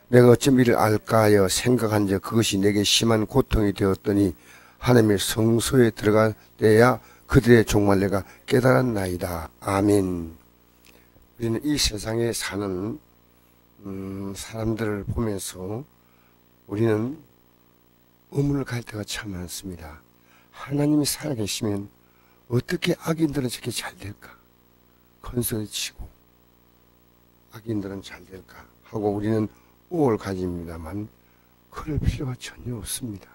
내가 어쩜 이를 알까 하여 생각한 적 그것이 내게 심한 고통이 되었더니 하나님의 성소에 들어갈 때야 그들의 종말 내가 깨달았나이다. 아멘. 우리는 이 세상에 사는 사람들을 보면서 우리는 의문을 가질 때가 참 많습니다. 하나님이 살아계시면 어떻게 악인들은 저렇게 잘 될까? 컨설을 치고 악인들은 잘 될까? 하고 우리는 우월을 가집니다만 그럴 필요가 전혀 없습니다.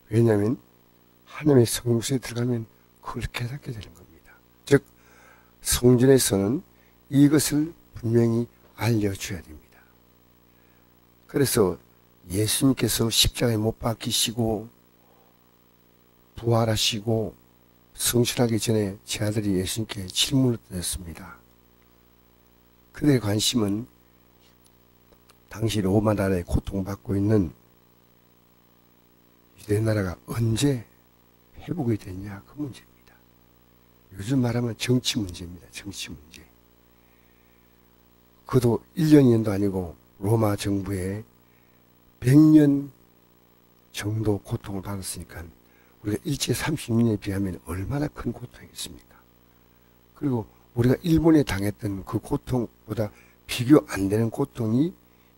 왜냐하면 하나님의 성소에 들어가면 그걸 깨닫게 되는 겁니다. 즉 성전에서는 이것을 분명히 알려줘야 됩니다. 그래서 예수님께서 십자가에 못 박히시고 부활하시고 성실하기 전에 제 아들이 예수님께 질문을 드렸습니다. 그들의 관심은 당시 로마 나라에 고통받고 있는 유대 나라가 언제 회복이 됐냐 그 문제입니다. 요즘 말하면 정치 문제입니다. 정치 문제. 그도 1년, 2년도 아니고 로마 정부에 100년 정도 고통을 받았으니까 우리가 일제 36년에 비하면 얼마나 큰 고통이겠습니까? 그리고 우리가 일본에 당했던 그 고통보다 비교 안 되는 고통이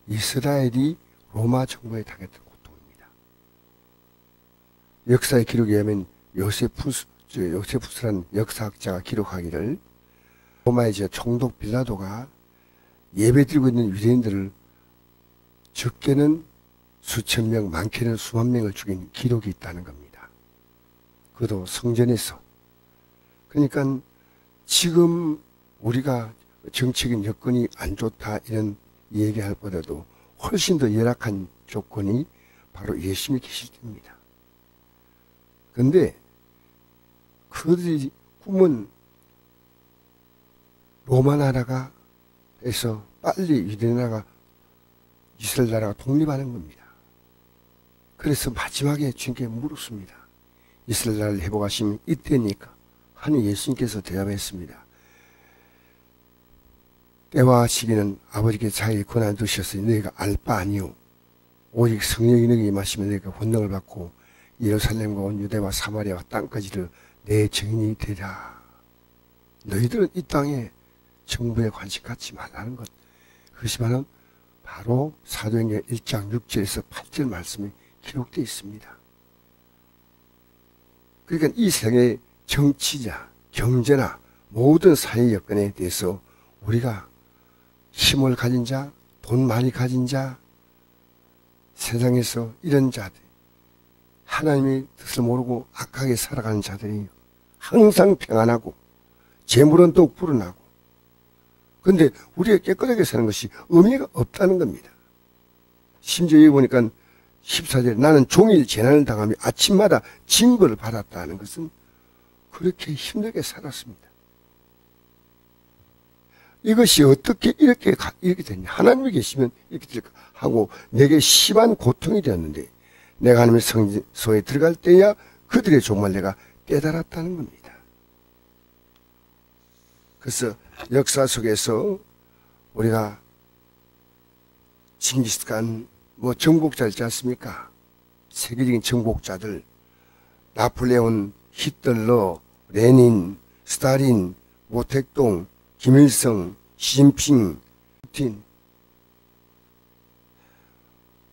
이스라엘이 로마 정부에 당했던 고통입니다. 역사의 기록에 의하면 요세푸스라는 역사학자가 기록하기를 로마의 총독 빌라도가 예배드리고 있는 유대인들을 적게는 수천 명, 많게는 수만 명을 죽인 기록이 있다는 겁니다. 그것도 성전에서. 그러니까 지금 우리가 정치적인 여건이 안 좋다 이런 얘기할 보다도 훨씬 더 열악한 조건이 바로 예수님이 계실 때입니다. 그런데 그들이 꿈은 로마 나라가 해서 빨리 유대 나라가 이스라엘 나라가 독립하는 겁니다. 그래서 마지막에 주님께 물었습니다. 이스라엘 나라를 회복하시면 이때니까 하는 예수님께서 대답했습니다. 때와 시기는 아버지께 자기의 권한을 두셨으니 너희가 알 바 아니오. 오직 성령이 너희에게 임하시면 너희가 권능을 받고 예루살렘과 온 유대와 사마리아와 땅까지를 내 증인이 되리라. 너희들은 이 땅에 정부에 관심 갖지 말라는 것. 그것이 바로 사도행전 1장 6절에서 8절 말씀이 기록되어 있습니다. 그러니까 이 세상의 정치자, 경제나 모든 사회 여건에 대해서 우리가 힘을 가진 자, 돈 많이 가진 자, 세상에서 이런 자들, 하나님의 뜻을 모르고 악하게 살아가는 자들이 항상 평안하고 재물은 또 불어나고 그런데 우리가 깨끗하게 사는 것이 의미가 없다는 겁니다. 심지어 여기 보니까 14절 나는 종일 재난을 당하며 아침마다 징벌을 받았다는 것은 그렇게 힘들게 살았습니다. 이것이 어떻게 이렇게 됐냐. 하나님이 계시면 이렇게 될까 하고 내게 심한 고통이 되었는데 내가 하나님의 성소에 들어갈 때야 그들의 종말 내가 깨달았다는 겁니다. 그래서 역사 속에서 우리가 징기스칸 정복자 있지 않습니까? 세계적인 정복자들 나폴레온, 히틀러, 레닌, 스탈린, 모택동, 김일성, 시진핑, 푸틴.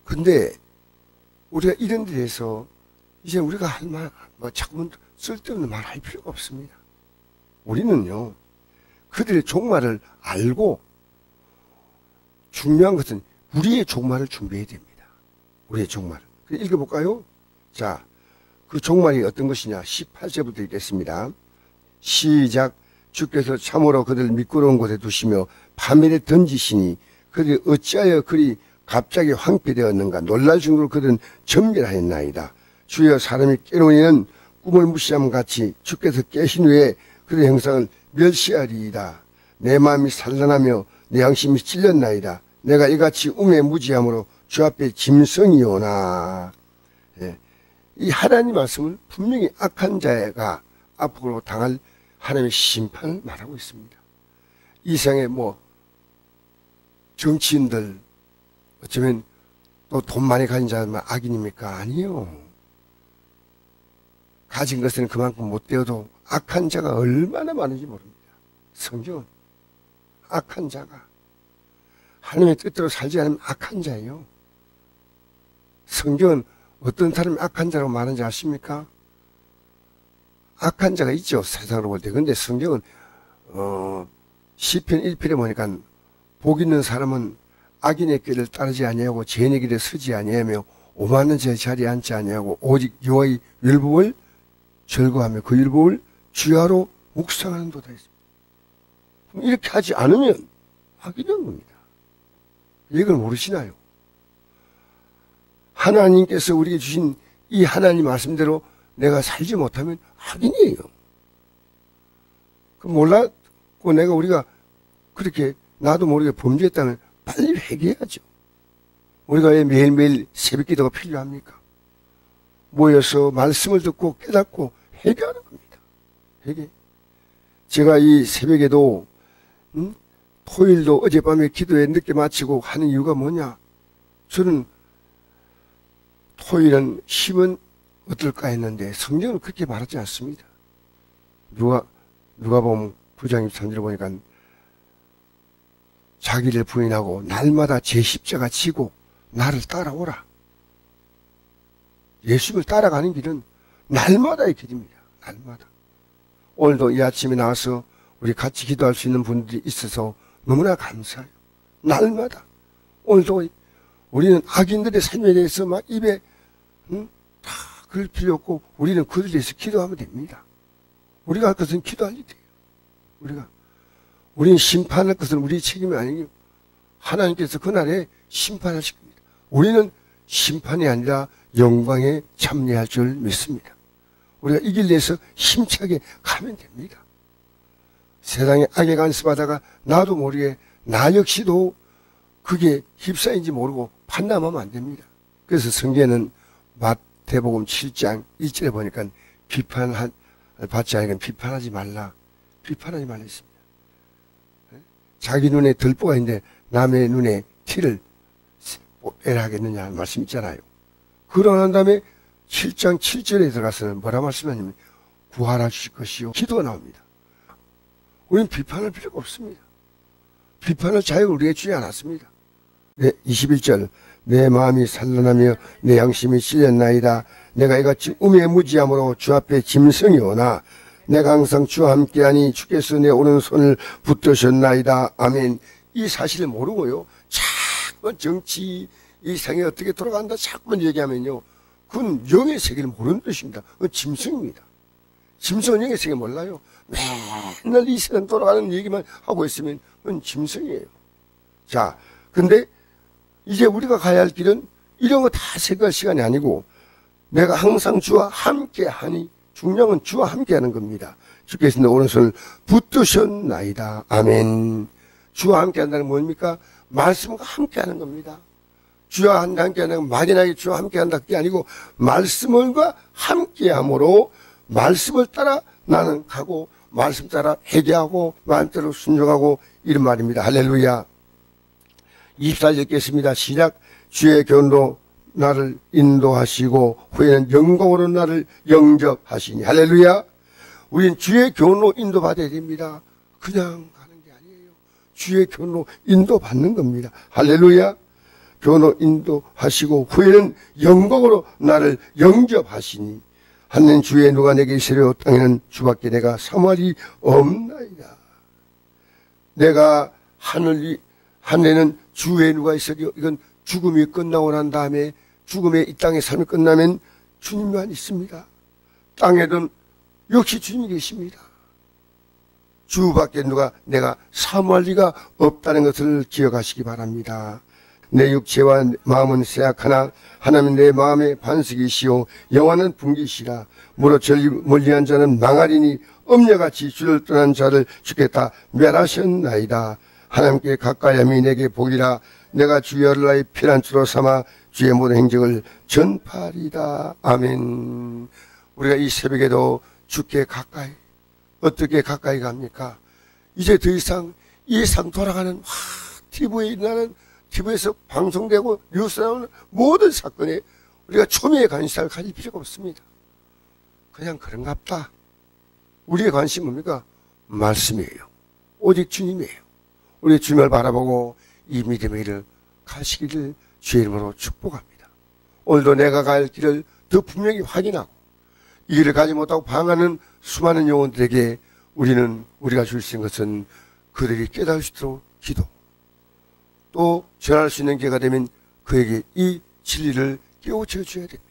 근데 우리가 이런 데에서 이제 우리가 할 말, 자꾸 쓸데없는 말 할 필요가 없습니다. 우리는요, 그들의 종말을 알고 중요한 것은 우리의 종말을 준비해야 됩니다. 우리의 종말. 읽어볼까요? 자, 그 종말이 어떤 것이냐? 18절부터 읽겠습니다. 시작. 주께서 참으로 그들을 미끄러운 곳에 두시며 파멸에 던지시니 그들이 어찌하여 그리 갑자기 황폐되었는가? 놀랄 정도로 그들은 전멸하였나이다. 주여 사람이 깨놓으니는 꿈을 무시함 같이 주께서 깨신 후에 그들의 형상을 멸시하리이다. 내 마음이 산란하며 내 양심이 찔렸나이다. 내가 이같이 우매 무지함으로 주 앞에 짐승이오나. 예. 이 하나님 말씀은 분명히 악한 자가 앞으로 당할 하나님의 심판을 말하고 있습니다. 이 세상에 정치인들, 어쩌면 또 돈 많이 가진 자만 악인입니까? 아니요. 가진 것은 그만큼 못 되어도 악한 자가 얼마나 많은지 모릅니다. 성경은 악한 자가 하나님의 뜻대로 살지 않으면 악한 자예요. 성경은 어떤 사람이 악한 자라고 말하는지 아십니까? 악한 자가 있죠, 세상으로 볼 때. 근데 성경은 시편 1편에 보니까 복 있는 사람은 악인의 길을 따르지 아니하고 죄인의 길에 서지 아니하며 오만한 자의 자리에 앉지 아니하고 오직 여호와의 율법을 즐거워하며 그 율법을 주야로 묵상하는도다 했습니다. 이렇게 하지 않으면 악인인 겁니다. 이걸 모르시나요? 하나님께서 우리에게 주신 이 하나님 말씀대로 내가 살지 못하면 악인이에요. 그 몰랐고 우리가 그렇게 나도 모르게 범죄했다면 빨리 회개해야죠. 우리가 왜 매일매일 새벽 기도가 필요합니까? 모여서 말씀을 듣고 깨닫고 회개하는 겁니다. 회개. 제가 이 새벽에도 토요일도 어젯밤에 기도에 늦게 마치고 하는 이유가 뭐냐? 저는 토요일은 쉬면 어떨까 했는데 성경은 그렇게 말하지 않습니다. 누가복음 9장 23절을 보니까 자기를 부인하고 날마다 제 십자가 지고 나를 따라오라. 예수를 따라가는 길은 날마다의 길입니다. 날마다. 오늘도 이 아침에 나와서 우리 같이 기도할 수 있는 분들이 있어서 너무나 감사해요. 날마다. 오늘도 우리는 악인들의 삶에 대해서 막 입에 다 그럴 필요 없고 우리는 그들에 대해서 기도하면 됩니다. 우리가 할 것은 기도할 일이에요. 우리는 심판할 것은 우리 책임이 아니고 하나님께서 그날에 심판하실 겁니다. 우리는 심판이 아니라 영광에 참여할 줄 믿습니다. 우리가 이 길 내에서 힘차게 가면 됩니다. 세상에 악에 간섭하다가 나도 모르게 나 역시도 그게 휩싸인지 모르고 판단하면 안 됩니다. 그래서 성경에는 마태복음 7장 1절에 보니까 받지 않으니까 비판하지 말라. 비판하지 말라 했습니다. 자기 눈에 들보가 있는데 남의 눈에 티를 빼라 하겠느냐 말씀 있잖아요. 그러고 난 다음에 7장 7절에 들어가서는 뭐라 말씀하냐면 구하라 주실 것이요. 기도가 나옵니다. 우리는 비판할 필요가 없습니다. 비판할 자유를 우리에게 주지 않았습니다. 네, 21절 내 마음이 산란하며 내 양심이 찔렸나이다. 내가 이같이 우매무지함으로 주 앞에 짐승이 오나 내가 항상 주와 함께하니 주께서 내 오른손을 붙드셨나이다. 아멘. 이 사실을 모르고요. 자꾸만 정치 이 세상이 어떻게 돌아간다 자꾸만 얘기하면요. 그건 영의 세계를 모르는 뜻입니다. 그건 짐승입니다. 짐승은 영의 세계 몰라요. 맨날 이 세상 돌아가는 얘기만 하고 있으면 그건 짐승이에요. 자, 근데 이제 우리가 가야 할 길은 이런 거 다 생각할 시간이 아니고 내가 항상 주와 함께하니 중요한 주와 함께하는 겁니다. 주께서 내 오른손을 붙드셨나이다. 아멘. 주와 함께한다는 뭡니까? 말씀과 함께하는 겁니다. 주와 함께하는 건 막연하게 주와 함께한다 그게 아니고 말씀과 함께함으로 말씀을 따라 나는 가고 말씀 따라 회개하고 마음대로 순종하고 이런 말입니다. 할렐루야. 24절 읽겠습니다. 시작. 주의 견로 나를 인도하시고 후에는 영광으로 나를 영접하시니. 할렐루야. 우린 주의 견로 인도받아야 됩니다. 그냥 가는 게 아니에요. 주의 견로 인도받는 겁니다. 할렐루야. 견로 인도하시고 후에는 영광으로 나를 영접하시니. 하늘은 주의 누가 내게 있으려 땅에는 주밖에 내가 사모할이 없나이다. 내가 하늘에는 주의 누가 있으려 이건 죽음이 끝나고 난 다음에 죽음의 이 땅의 삶이 끝나면 주님만 있습니다. 땅에는 역시 주님이 계십니다. 주밖에 누가 내가 사모할 리가 없다는 것을 기억하시기 바랍니다. 내 육체와 마음은 쇠약하나 하나님은 내 마음의 반석이시오 영원한 분기시라. 무릇 멀리한 자는 망하리니 엄녀같이 주를 떠난 자를 주겠다 멸하셨나이다. 하나님께 가까이함이 내게 복이라. 내가 주 여호와의 피난처로 삼아 주의 모든 행적을 전파하리다. 아멘. 우리가 이 새벽에도 주께 가까이 어떻게 가까이 갑니까? 이제 더 이상 이 세상 돌아가는 TV에 나는 TV에서 방송되고 뉴스 나오는 모든 사건에 우리가 초미의 관심을 가질 필요가 없습니다. 그냥 그런갑다. 우리의 관심은 뭡니까? 말씀이에요. 오직 주님이에요. 우리 주님을 바라보고 이 믿음의 길을 가시기를 주의 이름으로 축복합니다. 오늘도 내가 갈 길을 더 분명히 확인하고 이 길을 가지 못하고 방황하는 수많은 영혼들에게 우리가 줄 수 있는 것은 그들이 깨달을 수 있도록 기도, 또 전할 수 있는 기회가 되면 그에게 이 진리를 깨우쳐 줘야 됩니다.